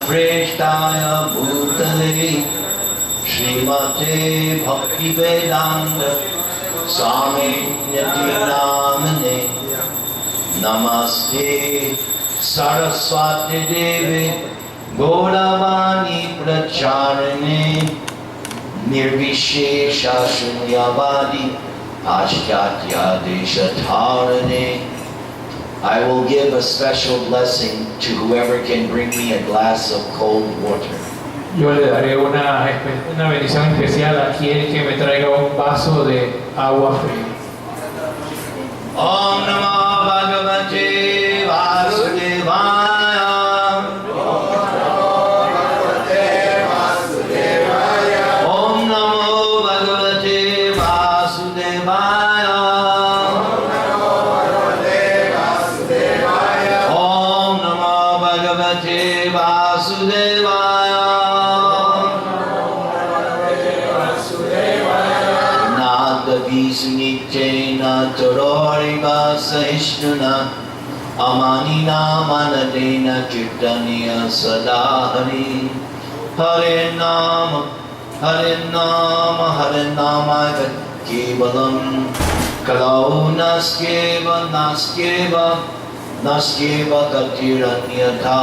Prestaya Bhutale Srimate Bhakti Vedanta Swaminyati Namane Namaste Saraswati Deve Gauravani Pracharane Nirvishesha Shunyavadi Ashtya Desha Dharane. I will give a special blessing to whoever can bring me a glass of cold water. Yo le daré una bendición especial a quien que me traiga un vaso de agua fría. Om Namo Bhagavate Vasudevaya. Om Namo Bhagavate Vasudevaya. Om Namo Bhagavate Vasudevaya. Sunitena Tororiva Sahishnuna Amanina Manadena Kirtaniya Sadahari Hare Nama Hare Nama Hare Nama Kevalam Kalau Naskeva Naskeva Naskeva Katiranyatha.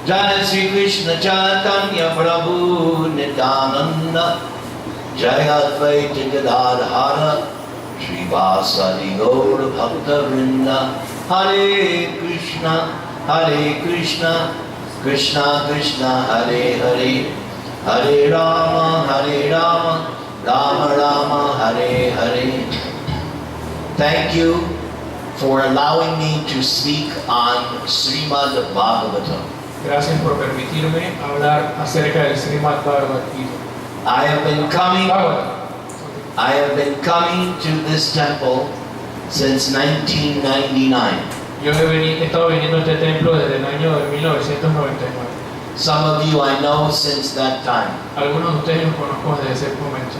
Jai Sri Krishna Chaitanya Prabhu Nityananda Jai Advaita Gadadhara Srivasadi Gaur Bhakta Vrinda. Hare Krishna Krishna Krishna Hare Hare Hare Rama Rama Rama Hare Hare. Thank you for allowing me to speak on Srimad Bhagavatam. Gracias por permitirme hablar acerca del Srimad Bhagavad Gita. I have been coming to this temple since 1999. Yo he estado viniendo a este templo desde el año de 1999. Some of you I know since that time. Algunos de ustedes los conozco desde ese momento.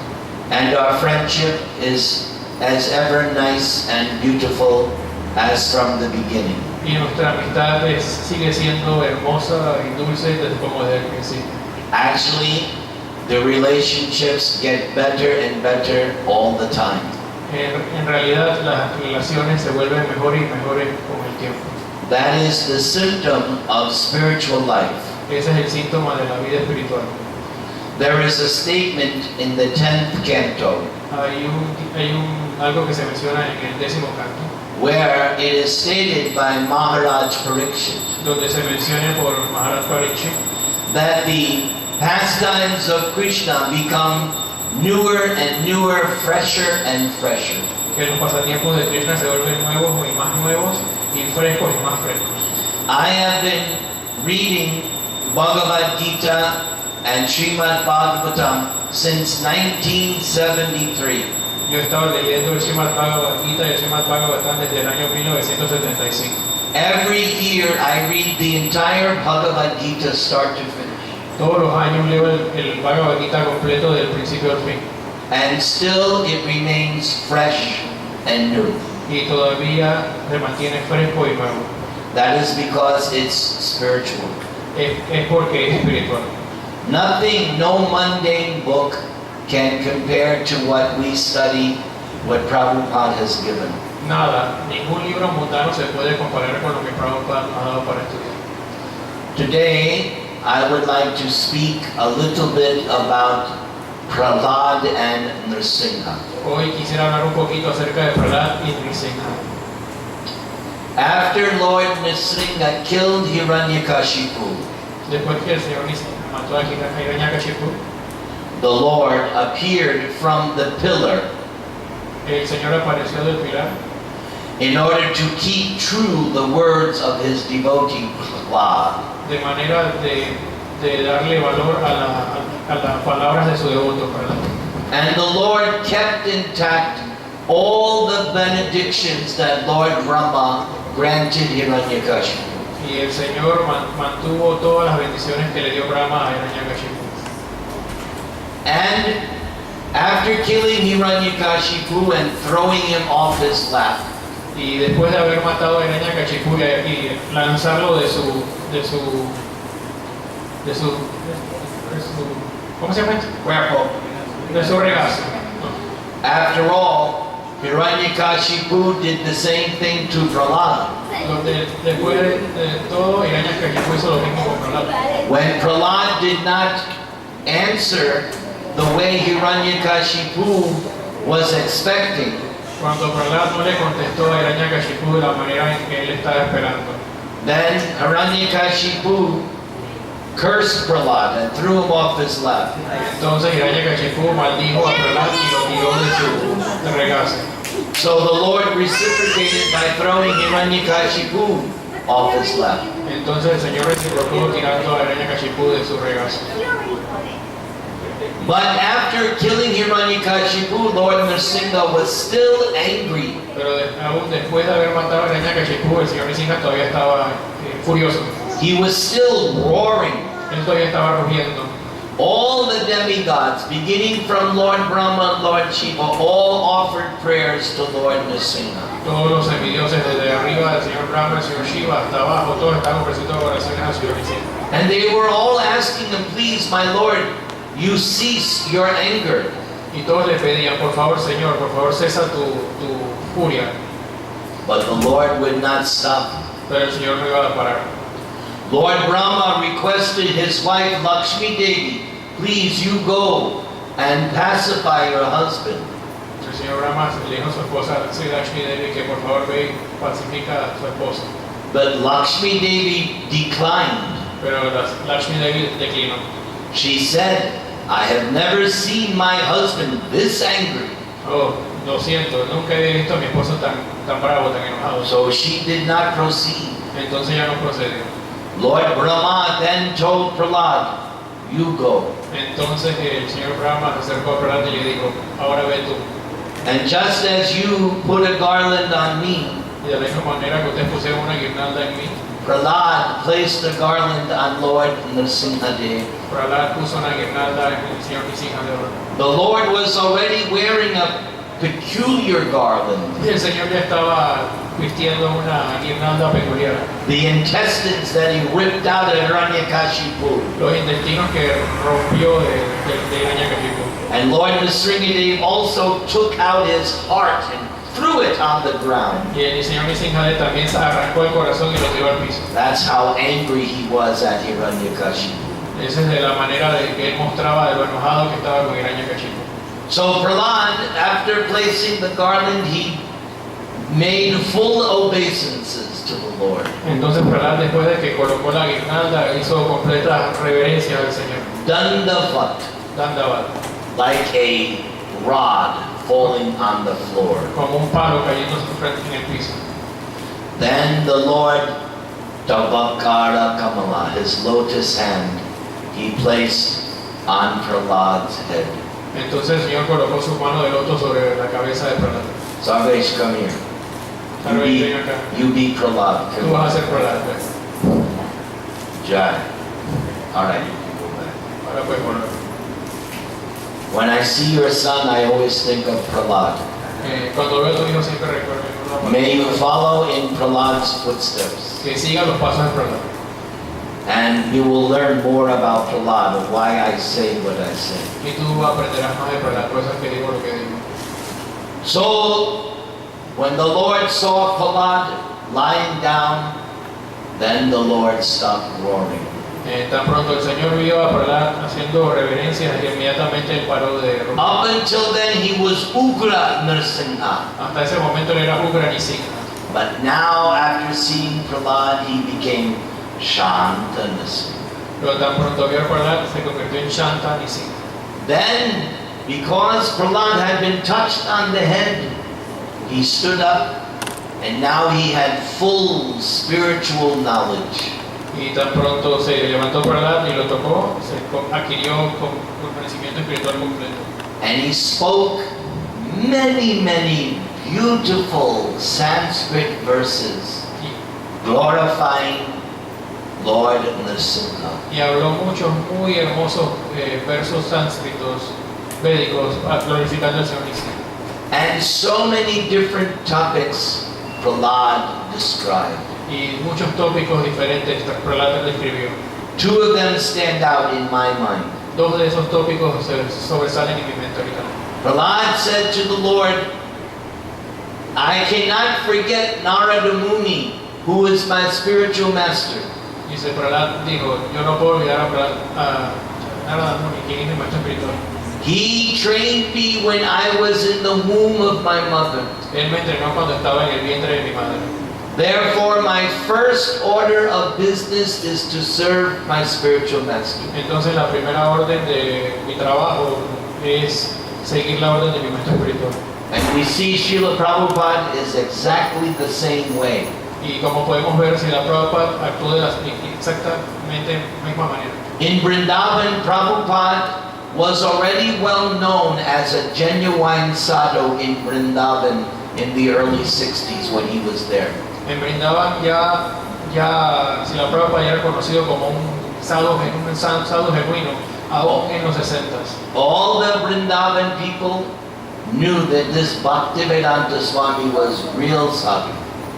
And our friendship is as ever nice and beautiful as from the beginning. Y nuestra amistad sigue siendo hermosa y dulce como desde el principio. Actually, the relationships get better and better all the time. En realidad las relaciones se vuelven mejores y mejores con el tiempo. That is the symptom of spiritual life. Ese es el síntoma de la vida espiritual. There is a statement in the 10th canto Hay algo que se menciona en el 10º canto, where it is stated by Maharaj Parikshit donde se menciona por Maharaj Parikshit that the pastimes of Krishna become newer and newer, fresher and fresher. que los pasatiempos de Krishna se vuelven nuevos y más nuevos y frescos y más frescos. I have been reading Bhagavad Gita and Srimad Bhagavatam since 1973. Yo he estado leyendo el Srimad Bhagavad Gita y el Srimad Bhagavatam desde el año 1975. Every year I read the entire Bhagavad Gita start to finish. Todos los años leo el Bhagavad Gita completo del principio al fin. And still it remains fresh and new. Y todavía se mantiene fresco y nuevo. That is because it's spiritual. Es porque es espiritual. Nothing, no mundane book can compare to what we study, what Prabhupada has given. Nada, ningún libro mundano se puede comparar con lo que Prabhupada nos ha dado para estudiar. Today, I would like to speak a little bit about Prahlad and Nrsimha. Hoy quisiera hablar un poquito acerca de Prahlad y Nrsimha. After Lord Nrsimha killed Hiranyakashipu, Después que el Señor Nrsimha mató a Hiranyakashipu, the Lord appeared from the pillar el Señor apareció del pilar in order to keep true the words of his devotee Prahlad. de manera de darle valor a las palabras de su devoto Prahlad. And the Lord kept intact all the benedictions that Lord Brahma granted Hiranyakashipu. Y el Señor mantuvo todas las bendiciones que le dio Brahma a Hiranyakashipu. And after killing Hiranyakashipu and throwing him off his lap, Y después de haber matado a Hiranyakashipu y lanzarlo de su ¿cómo se llama esto? Wherefore, De su regazo. after all, Hiranyakashipu did the same thing to Prahlad. Después de todo, Hiranyakashipu hizo lo mismo con Prahlad. When Prahlad did not answer the way Hiranyakashipu was expecting, Cuando Prahlad no le contestó a Hiranyakashipu de la manera en que él estaba esperando, then Hiranyakashipu cursed Prahlad and threw him off his lap. entonces Hiranyakashipu maldijo a Prahlad y lo tiró de su regazo. So the Lord reciprocated by throwing Hiranyakashipu off his lap. Entonces el Señor reciprocó tirando a Hiranyakashipu de su regazo. But after killing Hiranyakashipu, Lord Nrsimha was still angry. Pero aún después de haber matado a Hiranyakashipu, el Señor Nrsimha todavía estaba furioso. He was still roaring. Él todavía estaba rugiendo. All the demigods, beginning from Lord Brahma and Lord Shiva, all offered prayers to Lord Nrsimha. Todos los semidioses desde arriba, el Señor Brahma, el Señor Shiva, hasta abajo, todos estaban ofreciendo oraciones al Señor Nrsimha. And they were all asking him, please, my Lord, you cease your anger. Y todos le pedían, por favor, Señor, por favor, cesa tu furia. But the Lord would not stop. Pero el Señor no iba a parar. Lord Brahma requested his wife Lakshmi Devi, please you go and pacify your husband. El Señor Brahma le dijo a su esposa, Sri Lakshmi Devi, que por favor ve y pacifica a su esposo. But Lakshmi Devi declined. Pero Lakshmi Devi declinó. She said, I have never seen my husband this angry. Oh, lo siento, nunca he visto a mi esposo tan bravo, tan enojado. So she did not proceed. Entonces ya no procedió. Lord Brahma then told Prahlad, you go. Entonces el Señor Brahma se acercó a Prahlad y le dijo, ahora ve tú. And just as you put a garland on me, Y de la misma manera que ustedes pusieron una guirnalda en mí, Prahlad placed a garland on Lord Nrsimha Dev. Prahlad puso una guirnalda en el Señor Nrsimha de oro. The Lord was already wearing a peculiar garland. Y el Señor ya estaba vistiendo una guirnalda peculiar. The intestines that he ripped out of Hiranyakashipu. Los intestinos que rompió de Hiranyakashipu. And Lord Nrsimha Dev also took out his heart and threw it on the ground. Y el Señor Nrsimha también se arrancó el corazón y lo tiró al piso. That's how angry he was at Hiranyakashipu. Esa es de la manera de que él mostraba de lo enojado que estaba con Hiranyakashipu. So Prahlad, after placing the garland, he made full obeisances to the Lord. Entonces Prahlad, después de que colocó la guirnalda, hizo completa reverencia al Señor. Dandavat, Dandavat, like a rod falling on the floor. como un palo cayendo en el piso. Then the Lord, Tavakara Kamala, his lotus hand, he placed on Prahlad's head. Entonces el Señor colocó su mano de loto sobre la cabeza de Prahlad. Sarvesh, come here. Sarvesh, ven acá. You be Prahlad. Tú vas a ser Prahlad, pues. Jai. All right, you can go back. Ahora puedes volver. When I see your son, I always think of Prahlad. Cuando veo a tu hijo siempre recuerdo May you follow in Prahlad's footsteps. que siga los pasos de Prahlad. And you will learn more about Prahlad and why I say what I say. Y tú aprenderás más de Prahlad, por eso es que digo lo que digo. So, when the Lord saw Prahlad lying down, then the Lord stopped roaring. Tan pronto el Señor vio a Prahlad haciendo reverencias y inmediatamente él paró de rogar. Up until then, he was Ugra Nrsimha. Hasta ese momento él era Ugra Nrsimha. But now, after seeing Prahlad, he became Shanta Nrsimha. Pero tan pronto vio a Prahlad se convirtió en Shanta Nrsimha. Then, because Prahlad had been touched on the head, he stood up, and now he had full spiritual knowledge. Y tan pronto se levantó Prahlad y lo tocó, se adquirió con conocimiento espiritual completo. And he spoke many, many beautiful Sanskrit verses glorifying Lord Nrsimha. Y habló muchos muy hermosos versos sánscritos védicos glorificando al Señor Nrsimha. And so many different topics Prahlad described. Y muchos tópicos diferentes Prahlad describió. Two of them stand out in my mind. Dos de esos tópicos sobresalen en mi mente ahorita. Prahlad said to the Lord, I cannot forget Narada Muni, who is my spiritual master. Dice Prahlad, dijo, yo no puedo olvidar a Narada Muni, quien es mi maestro espiritual. He trained me when I was in the womb of my mother. Él me entrenó cuando estaba en el vientre de mi madre. Therefore, my first order of business is to serve my spiritual master. Entonces la primera orden de mi trabajo es seguir la orden de mi maestro espiritual. And we see Srila Prabhupada is exactly the same way. Y como podemos ver, Srila Prabhupada actuó de la exactamente misma manera. In Vrindavan, Prabhupada was already well known as a genuine sadhu in Vrindavan in the early 60s when he was there. En Brindavan ya Srila Prabhupada ya era conocido como un sadhu genuino, aún en los 60s. All the Vrindavan people knew that this Bhaktivedanta Swami was real sadhu.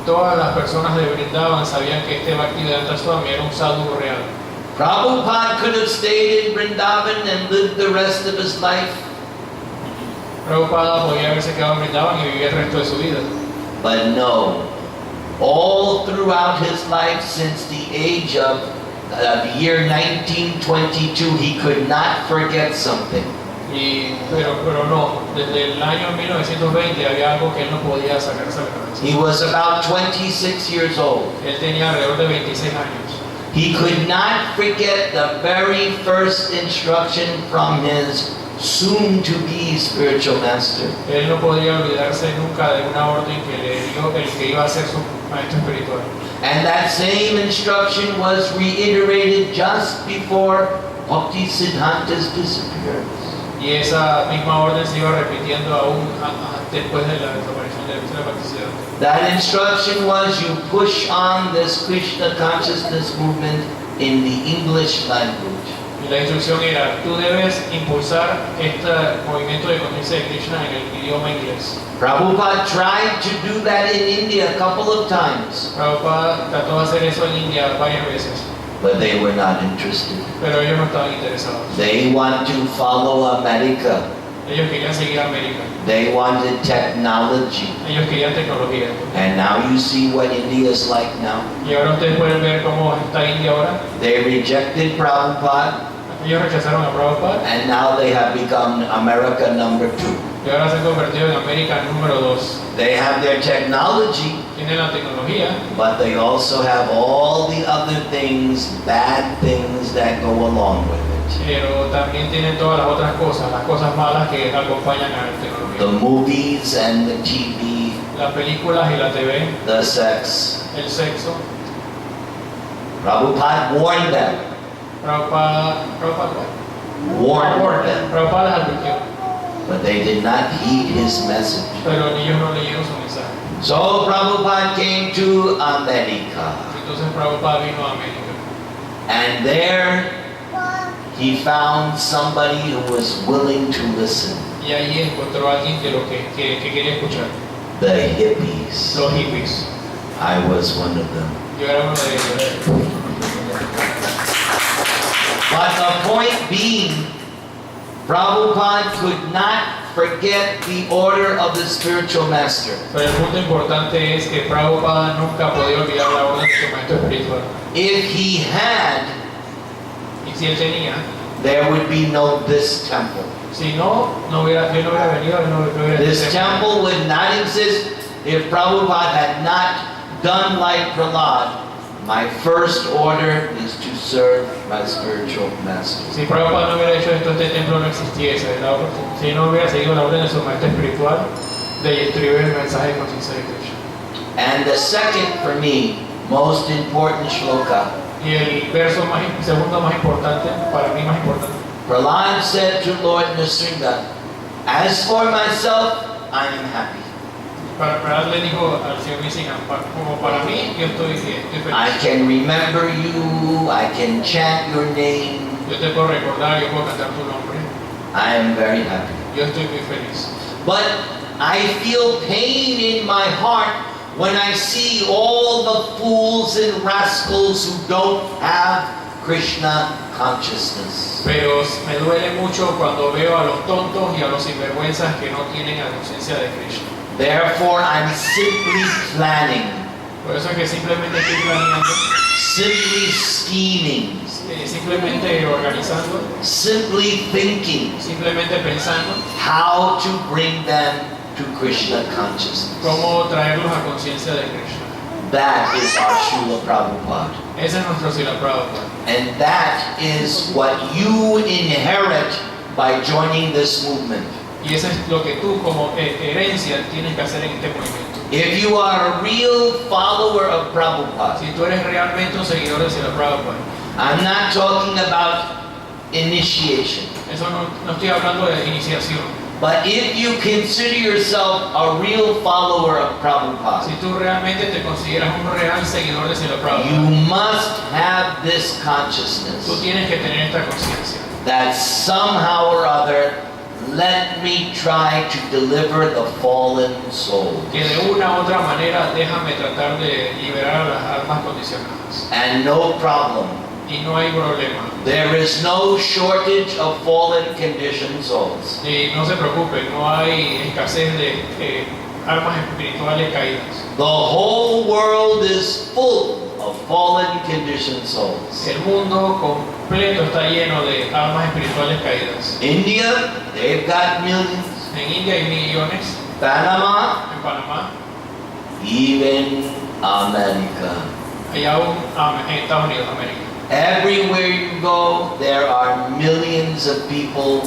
Todas las personas de Brindavan sabían que este Bhaktivedanta Swami era un sadhu real. Prabhupada could have stayed in Vrindavan and lived the rest of his life. Prabhupada podía haberse quedado en Brindavan y vivir el resto de su vida. But no, all throughout his life since the age of the year 1922, he could not forget something. Pero no, desde el año 1920 había algo que él no podía sacarse de la cabeza. He was about 26 years old. Él tenía alrededor de 26 años. He could not forget the very first instruction from his soon-to-be spiritual master. Él no podía olvidarse nunca de una orden que le dio el que iba a ser su maestro espiritual. And that same instruction was reiterated just before Bhaktisiddhanta's disappearance. Y esa misma orden se iba repitiendo aún después de la desaparición de la Bhaktisiddhanta. That instruction was you push on this Krishna consciousness movement in the English language. Y la instrucción era, tú debes impulsar este movimiento de conciencia de Krishna en el idioma inglés. Prabhupada tried to do that in India a couple of times, Prabhupada trató de hacer eso en India varias veces, but they were not interested. pero ellos no estaban interesados. They want to follow America. Ellos querían seguir a América. They wanted technology. Ellos querían tecnología. And now you see what India is like now. Y ahora ustedes pueden ver cómo está India ahora. They rejected Prabhupada, Ellos rechazaron a Prabhupada and now they have become America number 2. y ahora se han convertido en América número 2. They have their technology, Tienen la tecnología, but they also have all the other things, bad things that go along with it. pero también tienen todas las otras cosas, las cosas malas que acompañan a la tecnología. The movies and the TV, Las películas y la TV, the sex. el sexo. Prabhupada warned them. Prabhupada Warned them. Prabhupada les advirtió, But they did not heed his message. pero ellos no leyeron su mensaje. So Prabhupada came to America. Entonces Prabhupada vino a América. And there he found somebody who was willing to listen. Y ahí encontró a alguien que quería escuchar. The hippies. Los hippies. I was one of them. Yo era uno de ellos. But the point being, Prabhupada could not forget the order of the spiritual master. Pero el punto importante es que Prabhupada nunca podía olvidar la orden de su maestro espiritual. If he had, Y si él tenía, there would be no this temple. si no, él no hubiera venido, él no hubiera This temple would not exist if Prabhupada had not done like Prahlad. My first order is to serve my spiritual master. Si Prabhupada no hubiera hecho esto, este templo no existiese. Si no hubiera seguido la orden de su maestro espiritual de distribuir el mensaje de conciencia de Krishna. And the second, for me, most important shloka, Y el verso segundo más importante, para mí más importante, Prahlad said to Lord Nrsimha, as for myself, I am happy. Prahlad le dijo al Señor Nrsimha, como para mí, yo estoy feliz. I can remember you, I can chant your name, Yo te puedo recordar, yo puedo cantar tu nombre. I am very happy. Yo estoy muy feliz. But I feel pain in my heart when I see all the fools and rascals who don't have Krishna consciousness. Pero me duele mucho cuando veo a los tontos y a los sinvergüenzas que no tienen la conciencia de Krishna. Therefore, I'm simply planning, Por eso es que simplemente estoy planeando, simply scheming, simplemente organizando, simply thinking simplemente pensando how to bring them to Krishna consciousness. cómo traerlos a conciencia de Krishna. That is our Srila Prabhupada. Ese es nuestro Srila Prabhupada. And that is what you inherit by joining this movement. Y eso es lo que tú como herencia tienes que hacer en este movimiento. If you are a real follower of Prabhupada, Si tú eres realmente un seguidor de Srila Prabhupada, I'm not talking about initiation, eso no estoy hablando de iniciación. but if you consider yourself a real follower of Si Prabhupada, tú realmente te consideras un real seguidor de Srila you Prabhupada, must have this tú consciousness tienes que tener esta conciencia. that somehow or other, let me try to deliver the fallen soul. Que de una u otra manera déjame tratar de liberar a las almas condicionadas. And no problem. Y no hay problema. There is no shortage of fallen conditioned souls. Y no se preocupen, no hay escasez de almas espirituales caídas. The whole world is full of fallen conditioned souls. El mundo completo está lleno de almas espirituales caídas. India, they've got millions. En India hay millones, Panama, en Panamá, even America. hay aún en Estados Unidos, América. Everywhere you go, there are millions of people,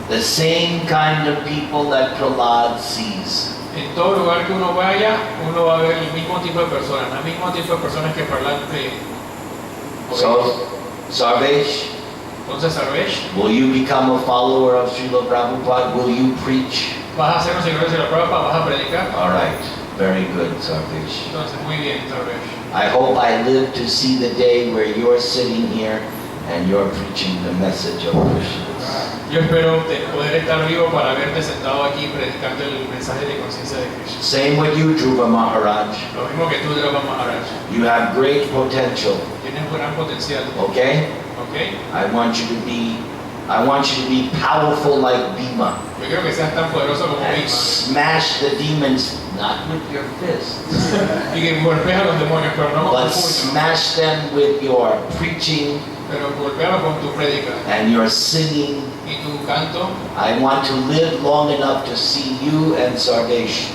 the same kind of people that Prahlad sees. En todo lugar que uno vaya, uno va a ver el mismo tipo de personas, el mismo tipo de personas que Prahlad ve. So, Sarvesh, Entonces, Sarvesh, will you become a follower of Srila Prabhupada? Will you preach? vas a ser un seguidor de la Prabhupada, vas a predicar. All right, very good, Sarvesh. Entonces, muy bien, Sarvesh. I hope I live to see the day where you're sitting here and you're preaching the message of Krishna. Yo espero poder estar vivo para verte sentado aquí predicando el mensaje de conciencia de Krishna. Same with you, Dhruva Maharaj. Lo mismo que tú, Dhruva Maharaj. You have great potential, Tienes un gran potencial, okay? ¿ok? I want you to be powerful like Bhima Yo quiero que seas tan poderoso como and Bhima smash the demons, not with your fists, y que golpees a los demonios, pero no con but tu puño, smash them with your preaching pero golpealo con tu prédica and your singing. y tu canto. I want to live long enough to see you and Sarvesh.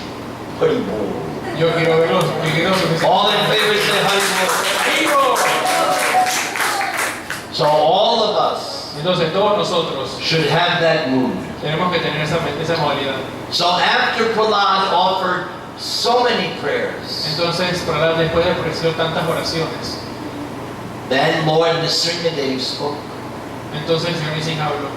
Pretty bold. Yo quiero verlos, All in favor say Hari Bol. ¡Vivo! So all of us Entonces todos nosotros should have that mood. tenemos que tener esa modalidad. So after Prahlad offered so many prayers, Entonces, para después de ofrecer tantas oraciones, then Lord Nrsimhadev spoke. entonces el Señor Nisim habló.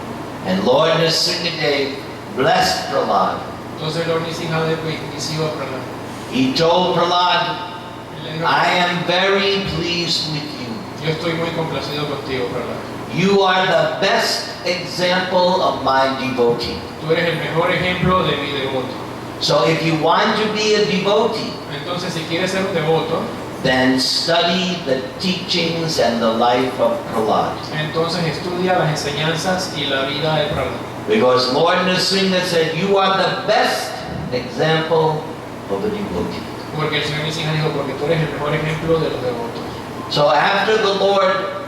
And Lord Nrsimhadev blessed Prahlad. Entonces el Lord Nisim bendició a Prahlad. He told Prahlad, Él le dijo, I am very pleased with you. yo estoy muy complacido contigo, Prahlad. You are the best example of my devotee. Tú eres el mejor ejemplo de mi devoto. So if you want to be a devotee, Entonces, si quieres ser un devoto, then study the teachings and the life of Prahlad. entonces estudia las enseñanzas y la vida de Prahlad. Because Lord Nrsimha said, you are the best example of a devotee. Porque el Señor Nisim dijo, porque tú eres el mejor ejemplo de los devotos. So after the Lord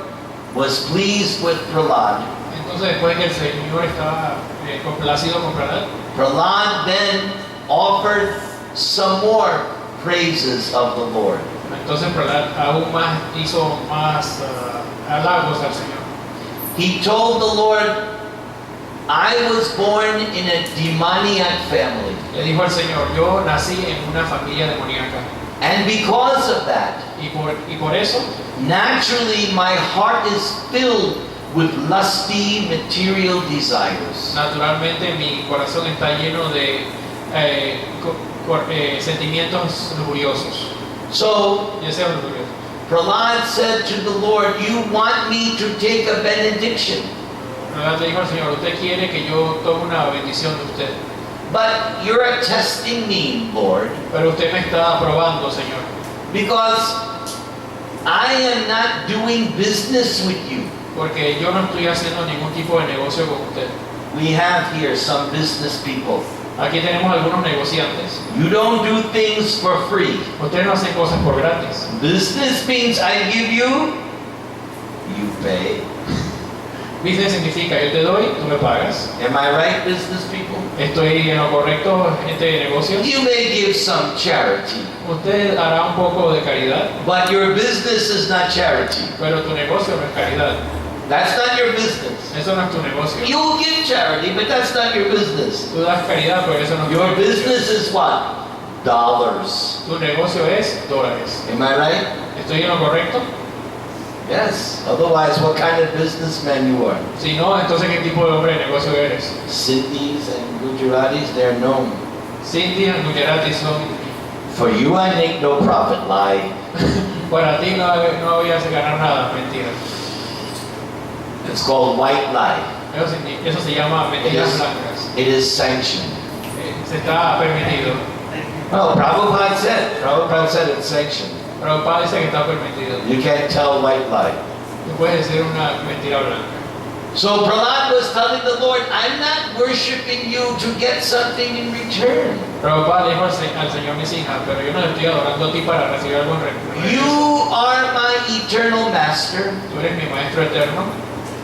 was pleased with Prahlad, Entonces, después que el Señor estaba complacido con Prahlad, Prahlad then offered some more praises of the Lord. entonces Prahlad aún más hizo más halagos al Señor. He told the Lord, I was born in a demoniac family. Le dijo al Señor, yo nací en una familia demoníaca. And because of that, Y por eso, naturally my heart is filled with lusty material desires. naturalmente, mi corazón está lleno de sentimientos lujuriosos. So Deseos lujuriosos. Prahlad said to the Lord, you want me to take a benediction, Prahlad le dijo al Señor, usted quiere que yo tome una bendición de usted, but you're testing me, Lord, pero usted me está probando, Señor. because I am not doing business with you. porque yo no estoy haciendo ningún tipo de negocio con usted. We have here some business people. Aquí tenemos algunos negociantes. You don't do things for free. Ustedes no hacen cosas por gratis. Business means I give you, you pay. Business significa yo te doy, tú me pagas. Am I right, business people? Estoy en lo correcto, gente de negocios. You may give some charity, Usted hará un poco de caridad, but your business is not charity. pero tu negocio no es caridad. That's not your business. Eso no es tu negocio. You will give charity, but that's not your business. Tú das caridad, pero eso no es tu Your negocio. business is what? Dollars. Tu negocio es dólares. Am I right? ¿Estoy en lo correcto? Yes. Otherwise, what kind of businessman you are? Si no, entonces ¿qué tipo de hombre de negocio eres? Sindhis and Gujaratis, they're known. Cindy y Gujarati son, For you, I make no profit. Lie. para ti no voy a ganar nada, mentira. It's called white lie. Eso se llama mentiras blancas. It is sanctioned. Se está permitido. Well, Prabhupada said it's sanctioned. Prabhupada dice que está permitido. You can't tell white lie. Tú puedes decir una mentira blanca. So Prahlad was telling the Lord, I'm not worshiping you to get something in return. Prabhupada dijo al Señor mis hijas, pero yo no te estoy adorando a ti para recibir algo en regreso. You are my eternal master. Tú eres mi maestro eterno,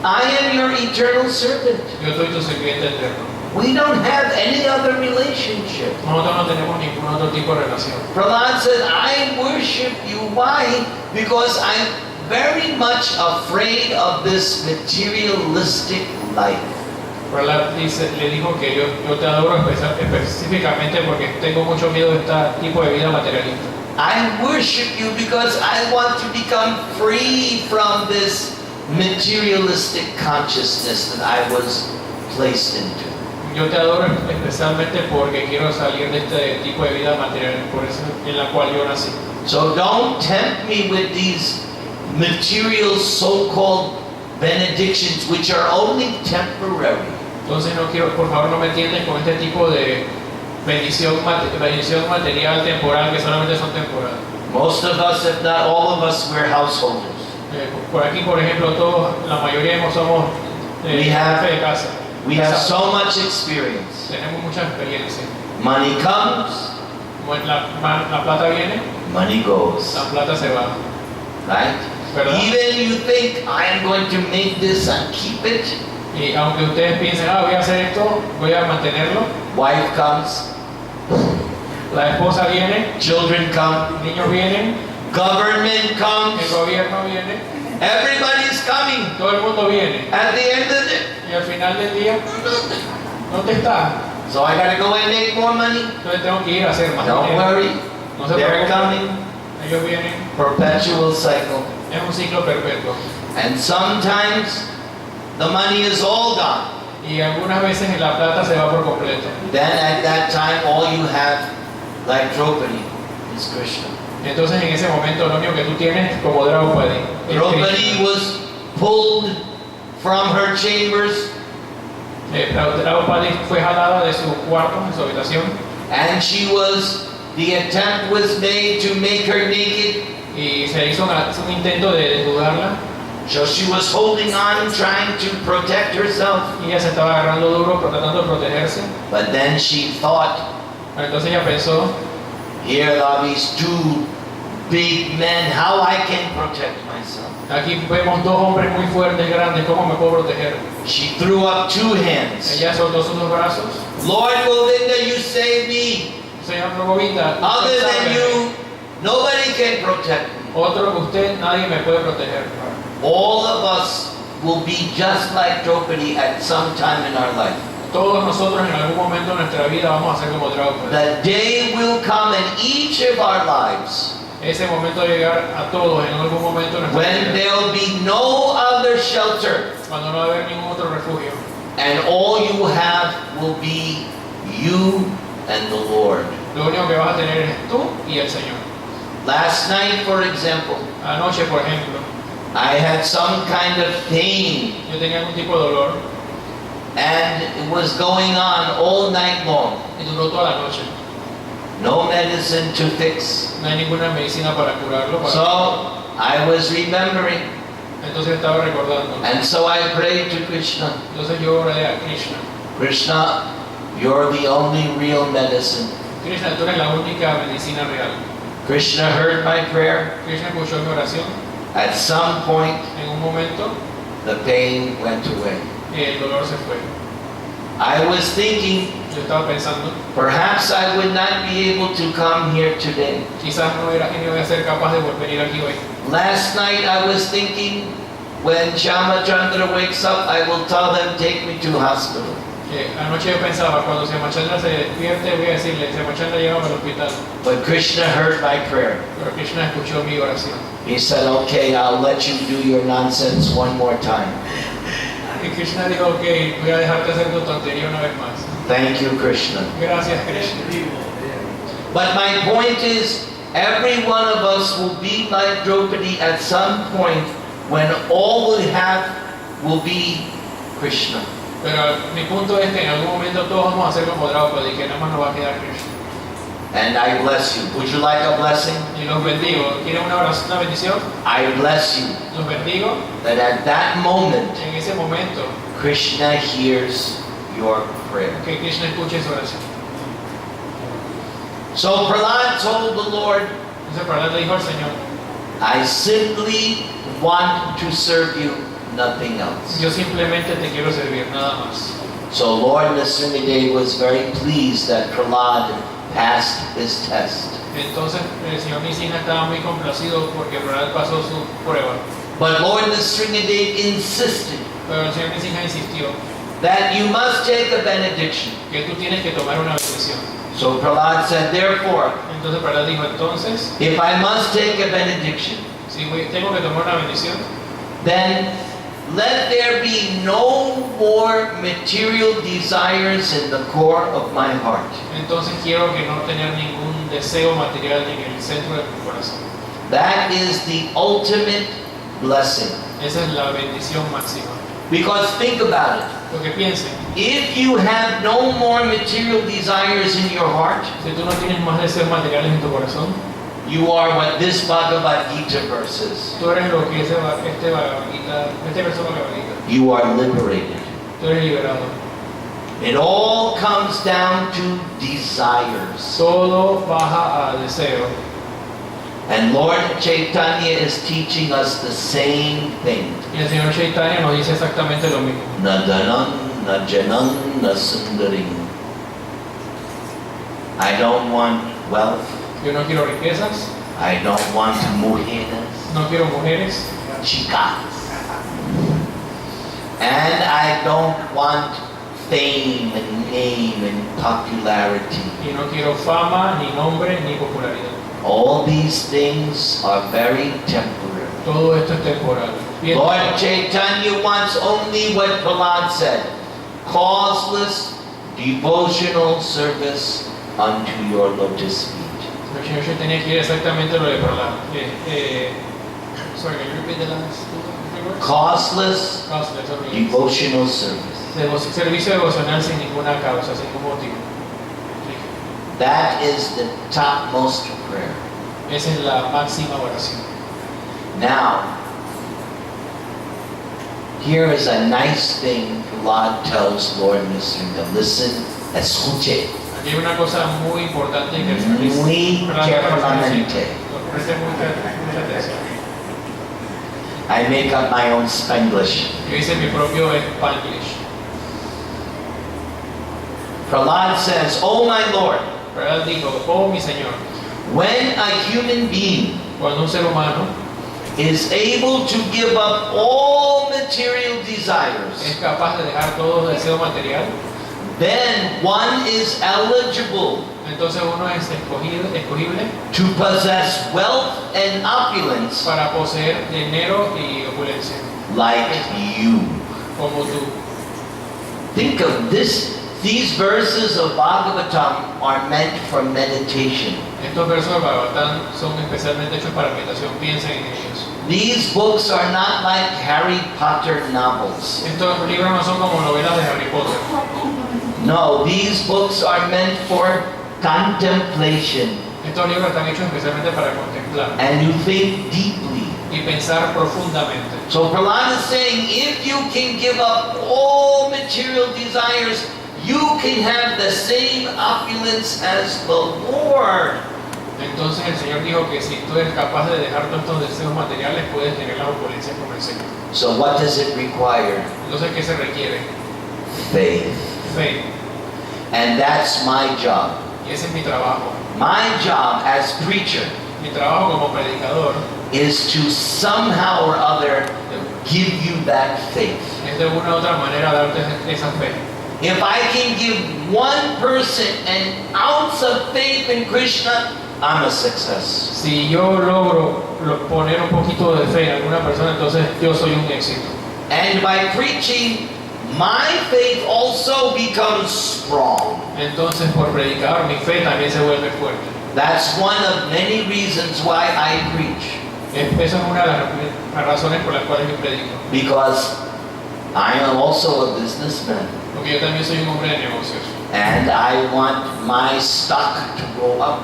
I am your eternal servant. yo soy tu sirviente eterno. We don't have any other relationship. Nosotros no tenemos ningún otro tipo de relación. Prahlad said, I worship you. Why? Because I'm very much afraid of this materialistic life. Prahlad le dijo que yo te adoro específicamente porque tengo mucho miedo de este tipo de vida materialista. I worship you because I want to become free from this materialistic consciousness that I was placed into. Yo te adoro especialmente porque quiero salir de este tipo de vida material por eso, en la cual yo nací. So don't tempt me with these material so-called benedictions which are only temporary. Entonces no quiero, por favor, no me tienten con este tipo de bendición material temporal que solamente son temporales. Most of us, if not all of us, we're householders. Por aquí, por ejemplo, todos, la mayoría somos jefe de casa. We have so much experience. Tenemos mucha experiencia. Money comes, La plata viene, money goes. la plata se va. Right? ¿Verdad? Even you think, I am going to make this and keep it. Y aunque ustedes piensen, voy a hacer esto, voy a mantenerlo, Wife comes, la esposa viene, children come, niños vienen, government el comes, gobierno viene, everybody's coming. todo el mundo viene. At the end of it, Y al final del día, ¿dónde está? so I gotta go and make more money. Entonces tengo que ir a hacer más Don't dinero. worry, No se they're preocupen, coming. ellos vienen, Perpetual cycle. es un ciclo perpetuo. And sometimes the money is all gone. Y algunas veces la plata se va por completo. Then at that time, all you have, like Draupadi, is Krishna. Entonces en ese momento lo único que tú tienes como Draupadi es Draupadi Krishna. was pulled from her chambers, Draupadi fue jalada de su cuarto, de su habitación, and the attempt was made to make her naked. y se hizo un intento de desnudarla. So she was holding on, trying to protect herself. Y ella se estaba agarrando duro, tratando de protegerse. But then she thought, Entonces ella pensó, here are these two big men, how I can protect myself. aquí vemos dos hombres muy fuertes, grandes, ¿cómo me puedo proteger? She threw up two hands. Ella soltó sus dos brazos. Lord Govinda, you save me. Señor Govinda, Other than you, nobody can protect me. otro que usted, nadie me puede proteger. All of us will be just like Draupadi at some time in our life. Todos nosotros en algún momento de nuestra vida vamos a ser como Draupadi. The day will come in each of our lives Ese momento de llegar a todos en algún momento de nuestra when vida, there will be no other shelter, cuando no va a haber ningún otro refugio. and all you have will be you and the Lord. Lo único que vas a tener es tú y el Señor. Last night, for example, Anoche, por ejemplo, I had some kind of pain, yo tenía algún tipo de dolor and it was going on all night long. y duró toda la noche. No medicine to fix. No hay ninguna medicina para curarlo. So I was remembering, Entonces estaba recordando. and so I prayed to Krishna. Entonces yo oré a Krishna. Krishna, you're the only real medicine. Krishna, tú eres la única medicina real. Krishna heard my prayer. Krishna escuchó mi oración. At some point, En un momento, the pain went away. el dolor se fue. I was thinking, Yo estaba pensando, perhaps I would not be able to come here today. quizás no iba a ser capaz de volver aquí hoy. Last night I was thinking, when Shamachandra wakes up, I will tell them, take me to hospital. Anoche yo pensaba, cuando Shamachandra se despierte, voy a decirle, Shamachandra llévame al hospital. But Krishna heard my prayer. Pero Krishna escuchó mi oración. He said, okay, I'll let you do your nonsense one more time. Y Krishna dijo, ok, voy a dejarte hacer tu tontería una vez más. Thank you, Krishna. Gracias, Krishna. But my point is, every one of us will be like Draupadi at some point when all we have will be Krishna. Pero mi punto es que en algún momento todos vamos a ser como Draupadi, que nada más nos va a quedar Krishna. And I bless you. Would you like a blessing? Y los bendigo. ¿Quieren una bendición? I bless you Los bendigo. that at that moment, En ese momento, Krishna hears your prayer. que Krishna escuche su oración. So Prahlad told the Lord, Entonces Prahlad le dijo al Señor, I simply want to serve you, nothing else. yo simplemente te quiero servir, nada más. So Lord Nrsimhadev was very pleased that Prahlad passed his test. Entonces el Señor Nrsimha estaba muy complacido porque Prahlad pasó su prueba. But Lord Nrsimhadev insisted Pero el Señor Nrsimha insistió that you must take a benediction. que tú tienes que tomar una bendición. So Prahlad said, therefore, Entonces Prahlad dijo, entonces, if I must take a benediction, si tengo que tomar una bendición, then let there be no more material desires in the core of my heart. entonces quiero que no tener ningún deseo material en el centro de mi corazón. That is the ultimate blessing. Esa es la bendición máxima. Because think about it. Lo que piensen, If you have no more material desires in your heart, si tú no tienes más deseos materiales en tu corazón, you are what this Bhagavad Gita verse is. tú eres lo que este verso Bhagavad Gita, You are liberated. tú eres liberado. It all comes down to desires. Todo baja a deseo. And Lord Chaitanya is teaching us the same thing. Y el Señor Chaitanya nos dice exactamente lo mismo. Na dhanan, na janan, na sundaring. I don't want wealth. Yo no quiero riquezas, I don't want mujeres, no quiero mujeres, chicas. And I don't want fame and name and popularity. y no quiero fama, ni nombre, ni popularidad. All these things are very temporary. Todo esto es temporal. Bien, Lord Chaitanya wants only what Prahlad said, causeless devotional service unto your lotus feet. el Señor Chaitanya quiere exactamente lo de Prahlad. Sorry, can you repeat the last three words? Causeless Causeless, okay. devotional service. Servicio devocional sin ninguna causa, sin ningún motivo. That is the topmost prayer. Esa es la máxima oración. Now, here is a nice thing Prahlad tells Lord Nrsimha. Listen, escuche. Aquí hay una cosa muy importante que el Señor Muy carefulamente. Preste mucha atención. I make up my own Spanglish. Yo hice mi propio Spanglish. Prahlad says, Oh my Lord, Prahlad dijo, oh mi Señor, when a human being cuando un ser humano is able to give up all material desires, es capaz de dejar todo deseo material, then one is eligible entonces uno es escogible to possess wealth and opulence para poseer dinero y opulencia, like you. como tú. Think of this. These verses of Bhagavatam are meant for meditation. Estos versos de Bhagavatam son especialmente hechos para meditación. Piensen en ellos. These books are not like Harry Potter novels. Estos libros no son como novelas de Harry Potter. No, these books are meant for contemplation. Estos libros están hechos especialmente para contemplar And you think deeply. y pensar profundamente. So Prahlad is saying, if you can give up all material desires, you can have the same opulence as the Lord. Entonces el Señor dijo que si tú eres capaz de dejar todos estos deseos materiales, puedes tener las opulencias como el Señor. So what does it require? Entonces, ¿qué se requiere? Faith. Fe. And that's my job. Y ese es mi trabajo. My job as preacher Mi trabajo como predicador is to somehow or other give you that faith. es de una u otra manera darte esa fe. If I can give one person an ounce of faith in Krishna, I'm a success. Si yo logro poner un poquito de fe en alguna persona, entonces yo soy un éxito. And by preaching, my faith also becomes strong. Entonces, por predicar, mi fe también se vuelve fuerte. That's one of many reasons why I preach. Esa es una de las razones por las cuales yo predico. Because I am also a businessman. Porque yo también soy un hombre de negocios. And I want my stock to go up.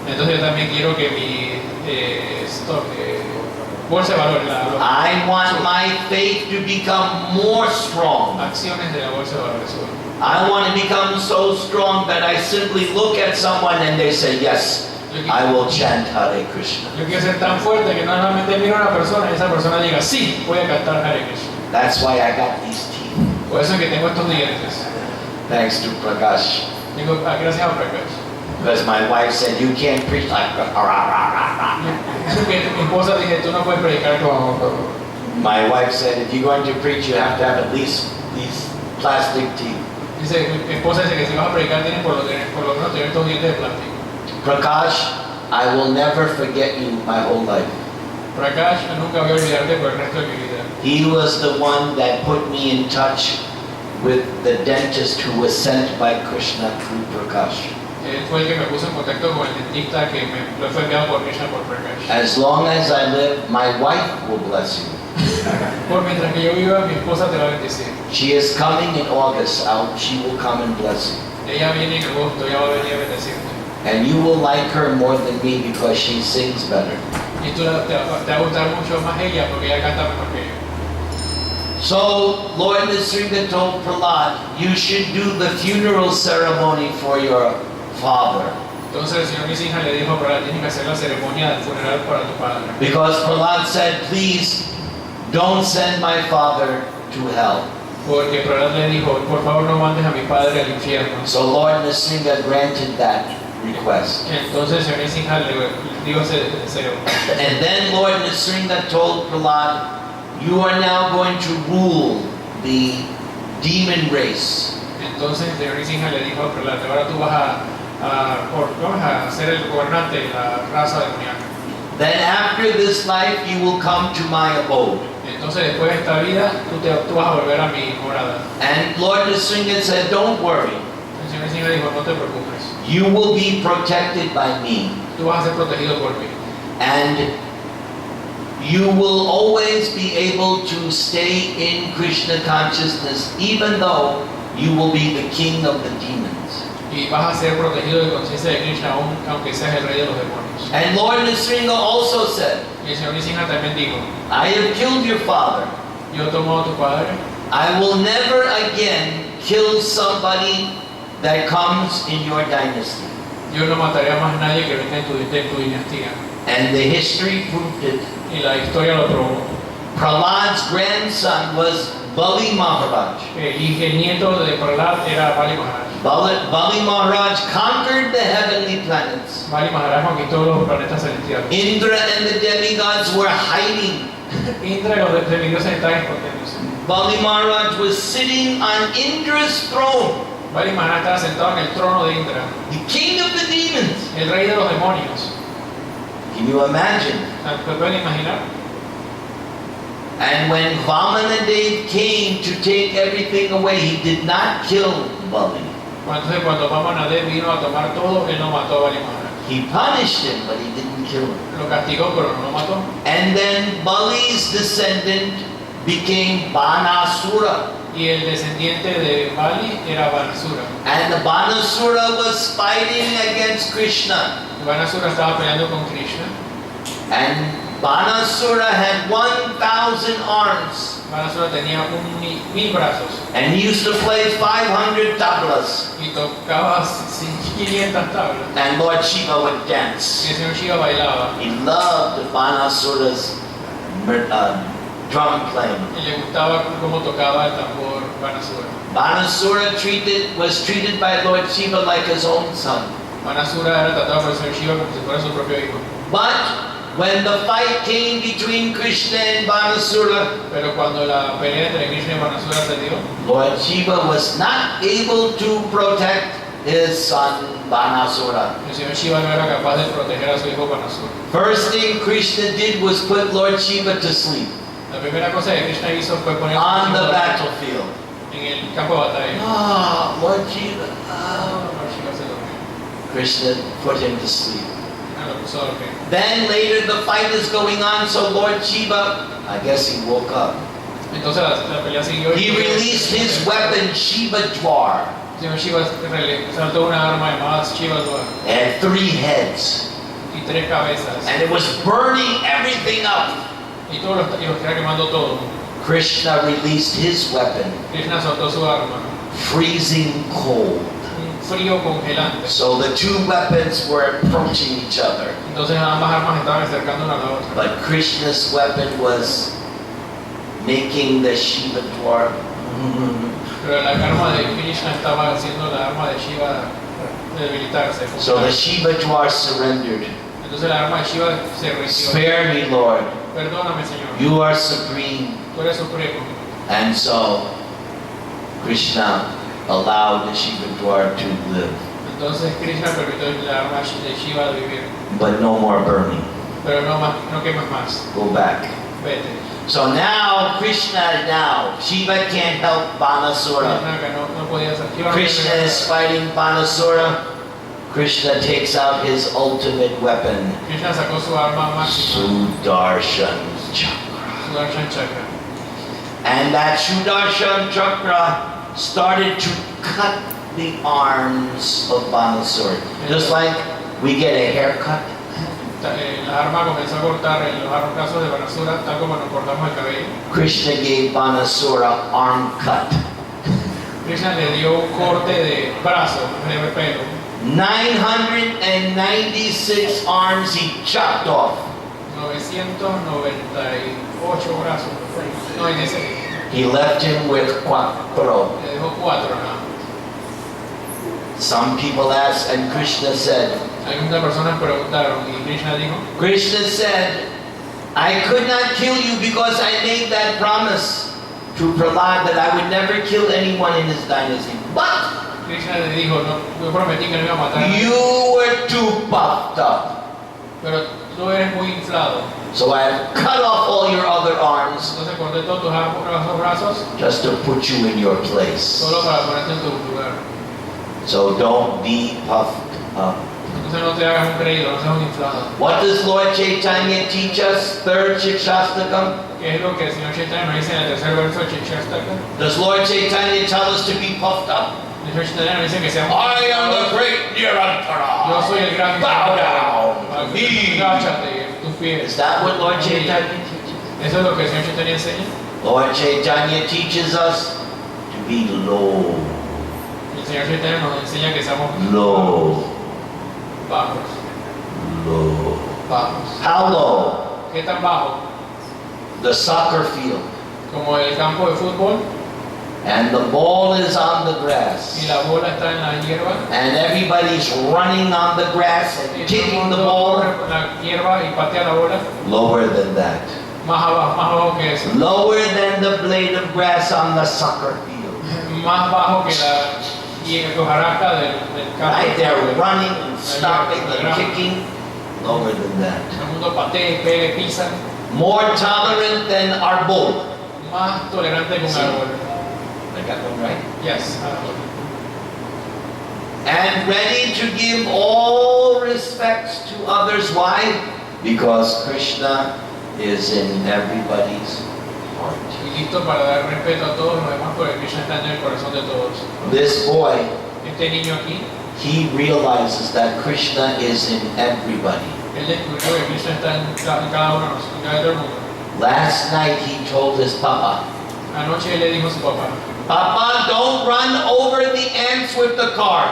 Entonces yo también quiero que mi bolsa de valores, I want my faith to become more strong. acciones de la bolsa de valores suban. I want to become so strong that I simply look at someone and they say, yes, I will chant Hare Krishna. Yo quiero ser tan fuerte que no solamente miro a una persona y esa persona diga, sí, voy a cantar Hare Krishna. That's why I got these teeth. Por eso es que tengo estos dientes. Thanks to Prakash. Digo, gracias a Prakash. Because my wife said, you can't preach like Mi esposa dice, tú no puedes predicar como... My wife said, if you're going to preach, you have to have at least these plastic teeth. Dice, mi esposa dice que si vas a predicar tienes por lo menos tener estos dientes de plástico. Prakash, I will never forget you my whole life. Prakash, nunca voy a olvidarte por el resto de mi vida. He was the one that put me in touch with the dentist who was sent by Krishna through Prakash. Él fue el que me puso en contacto con el dentista que me fue enviado por Krishna por Prakash. As long as I live, my wife will bless you. Por mientras que yo viva, mi esposa te va a bendecir. She is coming in August. She will come and bless you. Ella viene en agosto, ella va a venir a bendecirte. And you will like her more than me because she sings better. Y tú te va a gustar mucho más ella porque ella canta mejor que yo. So, Lord Nisringa told Prahlad, you should do the funeral ceremony for your father. Entonces el Señor Nisringa le dijo a Prahlad, tienes que hacer la ceremonia del funeral para tu padre. Because Prahlad said, please don't send my father to hell. Porque Prahlad le dijo, por favor no mandes a mi padre al infierno. So Lord Nisringa granted that request. Entonces el Señor Nisringa le dio ese deseo. And then Lord Nisringa told Prahlad, you are now going to rule the demon race. Entonces el Señor Nisringa le dijo a Prahlad, ahora tú vas a ser el gobernante de la raza demoníaca. Then after this life you will come to my abode. Entonces después de esta vida tú vas a volver a mi morada. And Lord Nisringa said, don't worry. El Señor Nisringa dijo, no te preocupes. You will be protected by me. Tú vas a ser protegido por mí. And you will always be able to stay in Krishna consciousness even though you will be the king of the demons. Y vas a ser protegido de conciencia de Krishna aunque seas el rey de los demonios. And Lord Nisringa also said, Y el Señor Nisringa también dijo, I have killed your father. yo tomo a tu padre. I will never again kill somebody that comes in your dynasty. Yo no mataré a más nadie que venga en tu dinastía. And the history proved it. Y la historia lo probó. Prahlad's grandson was Bali Maharaj. Y el nieto de Prahlad era Bali Maharaj. Bali Maharaj conquered the heavenly planets. Bali Maharaj conquistó los planetas celestiales. Indra and the demigods were hiding. Indra y los semidioses estaban escondiéndose. Bali Maharaj was sitting on Indra's throne, Bali Maharaj estaba sentado en el trono de Indra, the king of the demons. el rey de los demonios. Can you imagine? ¿Se pueden imaginar? And when Vamanadev came to take everything away, he did not kill Bali. Entonces cuando Vamanadev vino a tomar todo, él no mató a Bali Maharaj. He punished him, but he didn't kill him. Lo castigó, pero no lo mató. And then Bali's descendant became Banasura. Y el descendiente de Bali era Banasura. And the Banasura was fighting against Krishna. Banasura estaba peleando con Krishna. And Banasura had 1,000 arms. Manasura tenía 1000 brazos And he used to play 500 tablas. y tocaba 500 tablas. And Lord Shiva would Y dance. el señor Shiva bailaba. He loved Banasura's drum playing. Y le gustaba cómo tocaba el tambor Manasura. Banasura was treated by Lord Shiva like his own son. Manasura era tratado por el señor Shiva como si fuera su propio hijo. But when the fight came between Krishna and Banasura, Pero cuando la pelea entre Krishna y Manasura se dio, Lord Shiva was not able to protect his son Banasura. el señor Shiva no era capaz de proteger a su hijo Manasura. First thing Krishna did was put Lord Shiva to sleep La primera cosa que Krishna hizo fue poner on the Shiva battlefield. en el campo de batalla. Ah, Lord Shiva. Ah. Lord Shiva se durmió. Krishna put him to sleep. Lo puso a dormir. Then later the fight is going on, so Lord Shiva, I guess he woke up. Entonces la pelea siguió y He released his weapon, Shiva Dwar. el señor Shiva saltó una arma llamada Shiva Dwar It had 3 heads. y 3 cabezas And it was burning everything up. y los estaba quemando todo. Krishna released his weapon, Krishna soltó su arma, freezing cold. un frío congelante. So the 2 weapons were approaching each other. Entonces ambas armas estaban acercando una a la otra. But Krishna's weapon was making the Shiva Dwar. Pero la arma de Krishna estaba haciendo la arma de Shiva debilitarse. So the Shiva Dwar surrendered. Entonces la arma de Shiva se rindió. Spare me, Lord. Perdóname, Señor. You are supreme. Tú eres supremo. And so Krishna allowed the Shiva Dwar to live. Entonces Krishna permitió la arma de Shiva vivir. But no more burning. Pero no quemes más. Go back. Vete. So now Shiva can't help Banasura. No podía hacer. Shiva no Krishna podía is hacer. fighting Banasura. Krishna takes out his ultimate weapon, Krishna sacó su arma máxima, Sudarshan Chakra. Sudarshan Chakra. And that Sudarshan Chakra started to cut the arms of Banasura. Just like we get a haircut. La arma comenzó a cortar los brazos de Banasura, tal como nos cortamos el cabello. Krishna gave Banasura arm cut. Krishna le dio un corte de brazo, de pelo. 996 arms he chopped off. 998 brazos. 96. He left him with cuatro. Le dejó 4 nada. Some people asked, and Krishna said, Algunas personas preguntaron y Krishna dijo, Krishna said, I could not kill you because I made that promise to Prahlad that I would never kill anyone in his dynasty. But Krishna le dijo, no, yo prometí que no iba a matar a nadie, you were too puffed up. pero tú eres muy inflado. So I have cut off all your other arms Entonces corté todos tus brazos just to put you in your place. solo para ponerte en tu lugar. So don't be puffed up. Entonces no te hagas un creído, no seas un inflado. What does Lord Chaitanya teach us? Third Shikshastakam. ¿Qué es lo que el Señor Chaitanya nos dice en el tercer verso de Shikshastaka? Does Lord Chaitanya tell us to be puffed up? El Señor Chaitanya nos dice que seamos I am the great Yo Nirantara. soy el gran Bow down. Agáchate tus pies. Is that what Lord Chaitanya teaches? Eso es lo que el Señor Chaitanya enseña. Lord Chaitanya teaches us to be low. El Señor Chaitanya nos enseña que seamos Low. bajos. Low. Bajos. How low? ¿Qué tan bajo? The soccer field. Como el campo de fútbol And the ball is on the y grass. la bola está en la hierba. And everybody's running on the grass Y and todo el kicking the mundo ball. corre por la hierba y patea la bola. Lower than that. Más abajo que eso. Lower than the blade of grass on the soccer field. Más bajo que la hojarasca del campo. Right? de They're fútbol. running and stopping and kicking. Lower than that. El mundo patea y pega y pisa. More tolerant than our bull. Más tolerante que un Sí. árbol. I got one right. Yes, árbol. And ready to give all respects to others. Why? Because Krishna is in everybody's heart. Y listo para dar respeto a todos los demás porque Krishna está en el corazón de todos. This boy, Este niño aquí, he realizes that Krishna is in everybody. Él descubrió que Krishna está en cada uno de nosotros, en cada todo el mundo. Last night he told his papa, Anoche él le dijo a su papá, Papa, don't run over the ants with the car.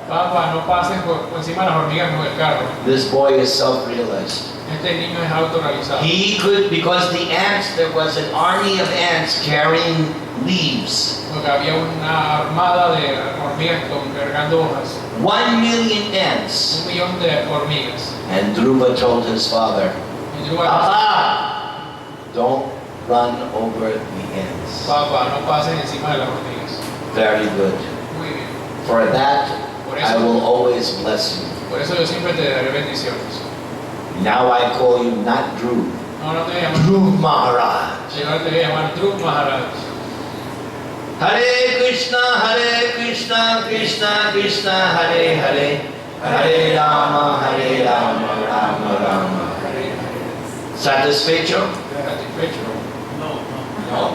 papá, no pases por encima de las hormigas con el carro. This boy is self-realized. Este niño es autorrealizado. He could, because the ants, there was an army of ants carrying leaves. Porque había una armada de hormigas cargando hojas. 1 million ants. 1 millón de hormigas. And Dhruva told his father, Y Dhruva, Papa, don't run over the ants. papá, no pases encima de las hormigas. Very good. Muy bien. For that, Por I eso, will always bless you. por eso yo siempre te daré bendiciones. Now I call you not Dhruv, No, no te voy a llamar Dhruv Maharaj. Ahora te voy a llamar Dhruv Maharaj. Hare Krishna, Krishna Krishna, Hare Hare, Hare Rama, Rama Rama, Hare Hare. Satisfecho? ¿Satisfecho? No.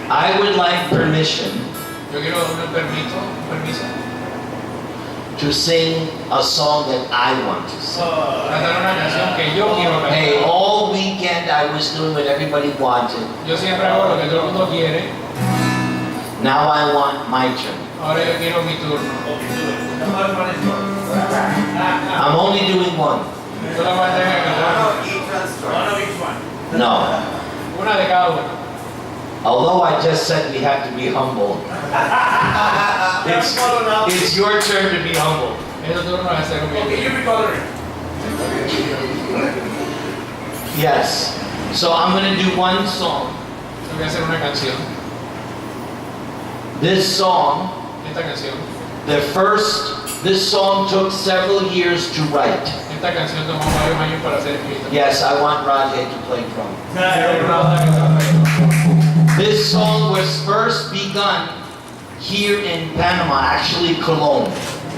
I would like permission Yo quiero un permiso, to sing a song that I want to sing. cantar una canción que yo quiero cantar. Hey, all weekend I was doing what everybody wanted. Yo siempre hago lo que todo el mundo quiere. Now I want my turn. Ahora yo quiero mi turno. I'm only doing one. Yo la voy a tener que cantar. No. Una de cada uno. Although I just said we have to be humble. It's your turn to be humble. Es tu turno de ser humilde. Yes. So I'm going to do one song. Yo voy a hacer una canción. This song, Esta canción. this song took several years to write. Esta canción tomó varios años para ser escrita. Yes, I want Radhe to play drum. Quiero Radha que toque. This song was first begun here in Panama, actually Cologne.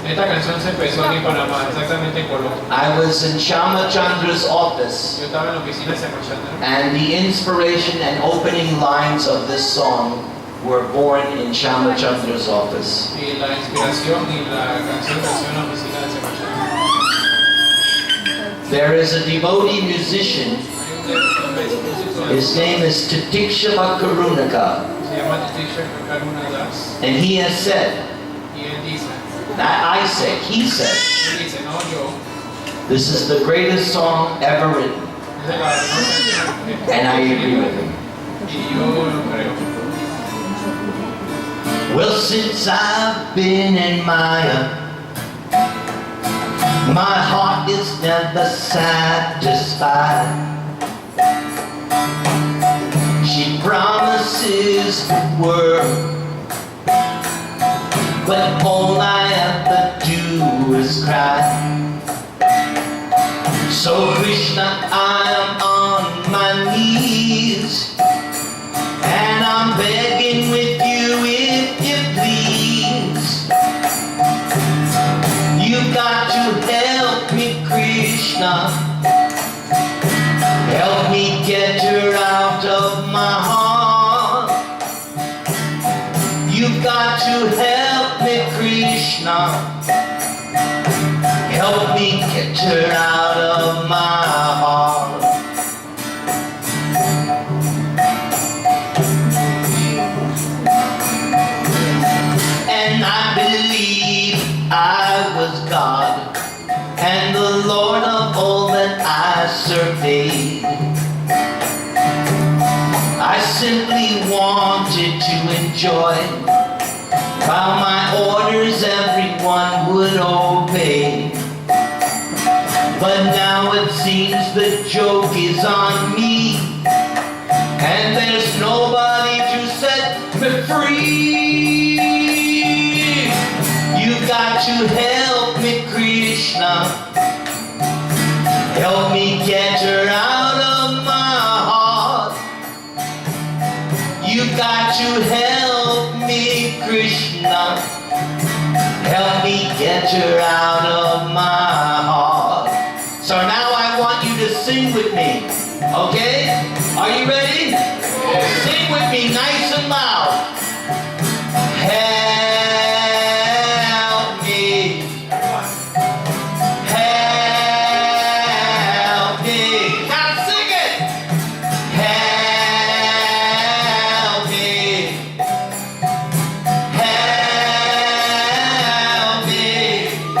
Esta canción se empezó aquí en Panamá, exactamente en Colombia. I was in Shama Chandra's office, Yo estaba en la oficina de Semachandra and the inspiration and opening lines of this song were born in Shama Chandra's office. y la inspiración y la canción nació en la oficina de Semachandra. There is a devotee musician. His name is Tatiksha Karunaka, Se llama Tatiksha Karuna Das and he has said, y él dice, not I say, he said, él dice, no yo, this is the greatest song ever written, es de la mejor canción. and I agree with him. Y yo lo creo. Well, since I've been in Maya, my heart is never satisfied. She promises the world, but all I ever do is cry. So Krishna, I am on my knees, and I'm begging with you if you please. You've got to help me, Krishna. Help me get her out of my heart. You've got to help me, Krishna. Help me get her out of my heart. And I believe I was God and the Lord of all that I surveyed. I simply wanted to enjoy, while my orders everyone would obey. But now it seems the joke is on me, and there's nobody to set me free. You got to help me, Krishna. Help me get her out of my heart. You got to help me, Krishna. Help me get her out of my heart. So now I want you to sing with me. Okay? Are you ready? Sing with me nice and loud. Help me. Help me. Now sing it. Help me. Help me.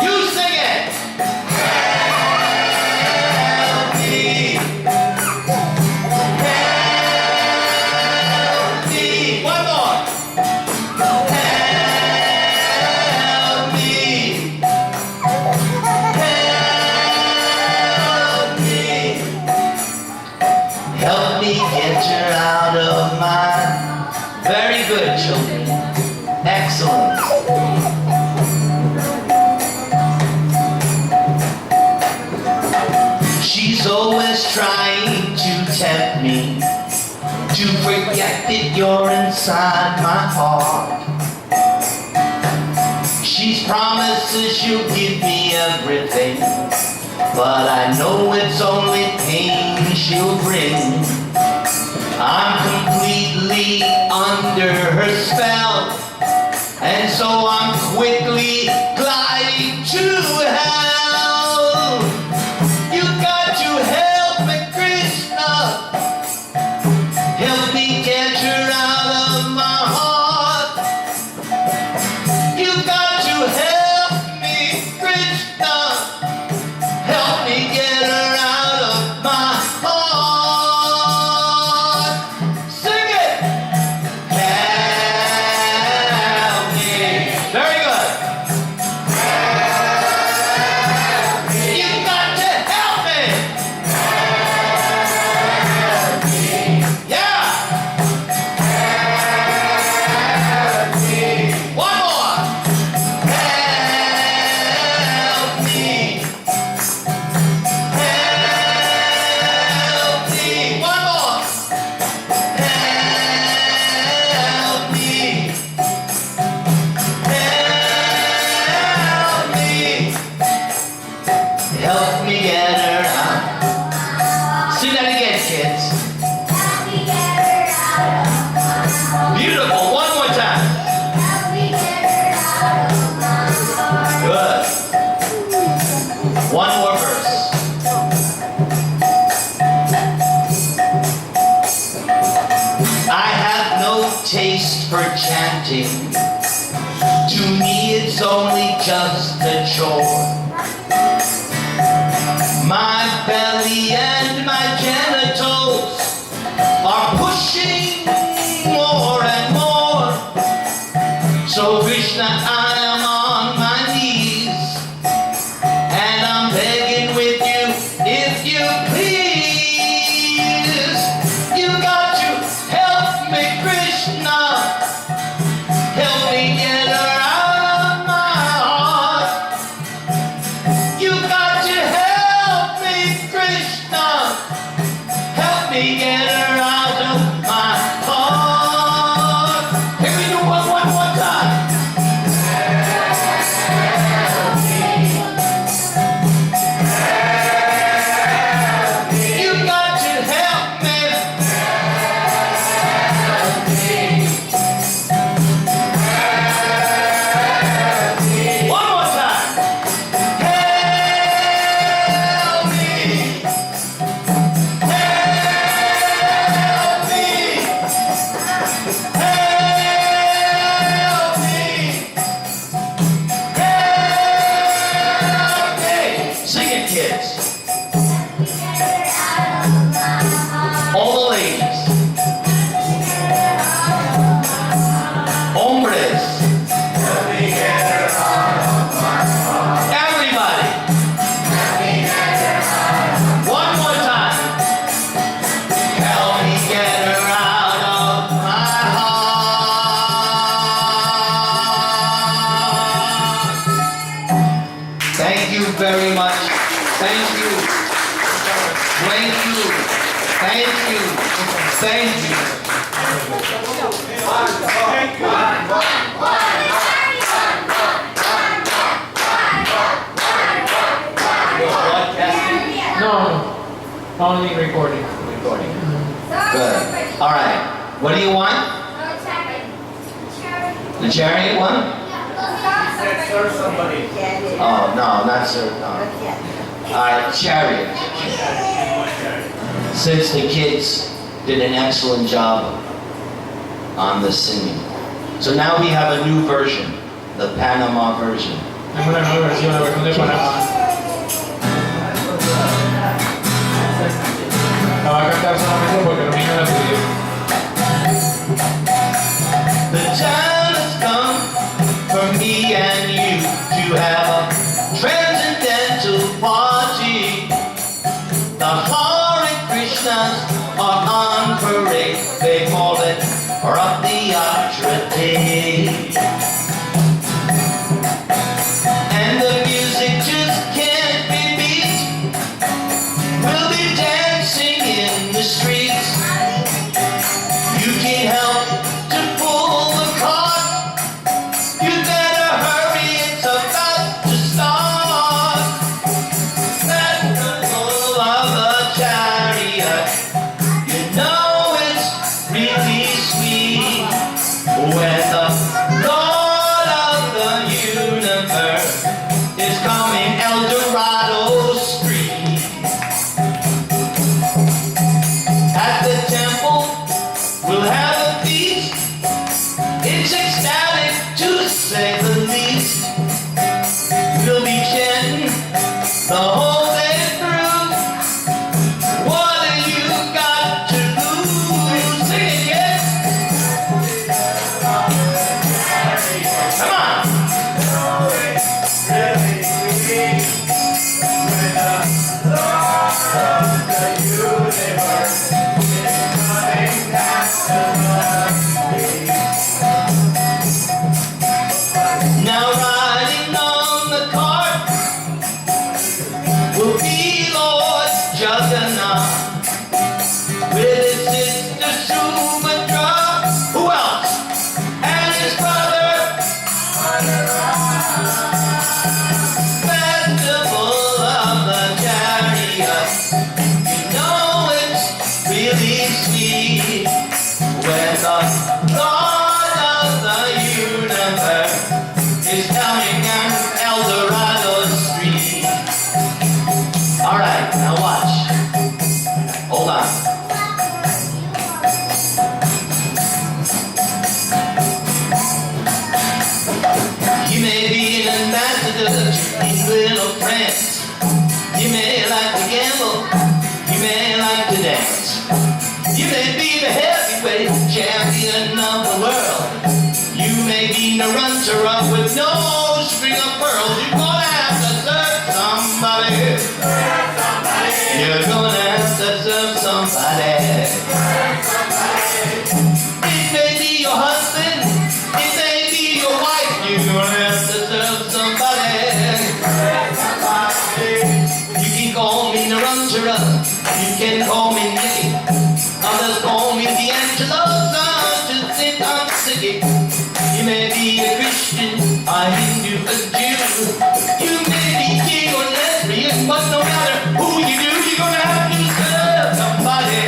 You sing it. Help me. Help me. One more. Help me. Help me. Help me get her out of my... Very good, children. Excellent. She's always trying to tempt me to forget that you're inside my heart. She's promises she'll give me everything, but I know it's only pain she'll bring. I'm completely under her spell, and so I'm quickly gliding to hell. You got to help me, Krishna. Help me get her out of my heart. You got to help me, Krishna. Help me get her out of my heart. Sing it. Help me. Very good. You got to help me. Yeah. One more. Help me. Help me. One more. Help me. Help me. Help me get her out. Sing that again, kids. Beautiful. One more time. Good. One more verse. I have no taste for chanting. To me, it's only just a chore. My belly and my genitals are pushing more and more. So Krishna, I am on my knees, and I'm begging with you, if you please. You got to help me, Krishna. Help me get her out of my heart. You got to help me, Krishna. Help me get her out of my heart. Can we do one more time? You got to help me. One more time. Help me. Help me. Help me. Help me. Sing it, kids. All the ladies. Hombres. Everybody. One more time. Help me get her out of my heart. Thank you very much. Thank you. Thank you. Thank you. Thank you. Only recording. Recording. Good. All right. What do you want? The chariot one? Serve somebody. Oh, no, not sir. No. All right, chariot. Since the kids did an excellent job on the singing. So now we have a new version, the Panama version. Es una nueva versión, la versión de Panamá. La va a cantar solamente porque los niños la pidieron. The time has come for me and you to have a transcendental party. The Hare Krishnas are on parade. They call it Rathayatra Day. And the music just can't be beat. We'll be dancing in the streets. You can't help to pull the cart. You better hurry, it's about to start. That's the pull of the chariot. You know it's really sweet when the Lord of the universe is coming El Dorado Street. At the temple, we'll have a feast. It's ecstatic to say the least. We'll be chanting the whole day through. What have you got to lose? Sing it, yes. Come on. Now riding on the cart will be Lord Jagannath with his sister Subhadra. Who else? And his brother. Festival of the chariot. You know it's really sweet when the Lord of the universe is coming on El Dorado Street. All right, now watch. Hold on. You may be an ambassador to England or France. You may like to gamble. You may like to dance. You may be the heavyweight champion of the world. You may be Nirantara with no string of pearls. You're gonna have to serve somebody. You're gonna have to serve somebody. It may be your husband. It may be your wife. You're gonna have to serve somebody. You can call me Nirantara. You can call me Nicky. Others call me D'Angelo. Some just think I'm sicky. You may be a Christian, a Hindu, a Jew. You may be gay or lesbian, but no matter who you do, you're gonna have to serve somebody.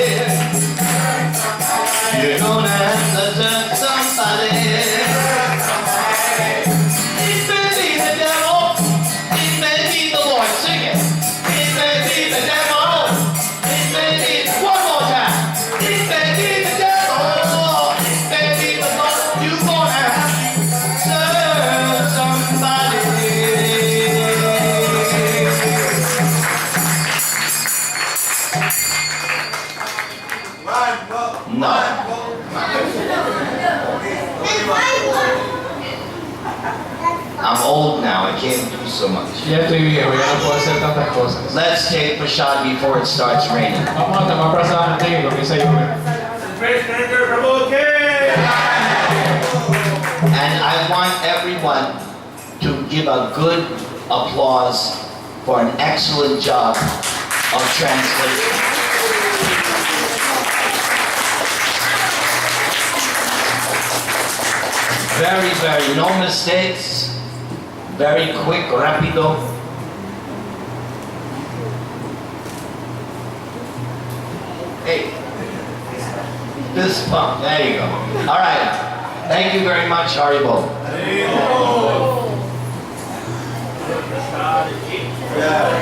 You're gonna have to serve somebody. It may be the devil. It may be the Lord. Sing it. It may be the devil. It may be one more time. It may be the devil. It may be the Lord. You're gonna have to serve somebody. No. I'm old now, I can't do so much. Ya estoy viejo, ya no puedo hacer tantas cosas. Let's take prasad before it starts raining. Vamos a tomar prasad antes de que comience a llover. And I want everyone to give a good applause for an excellent job of translation. Very, no mistakes, very quick, rápido. Fist pump. There you go. All right. Thank you very much, Haribol. Yeah.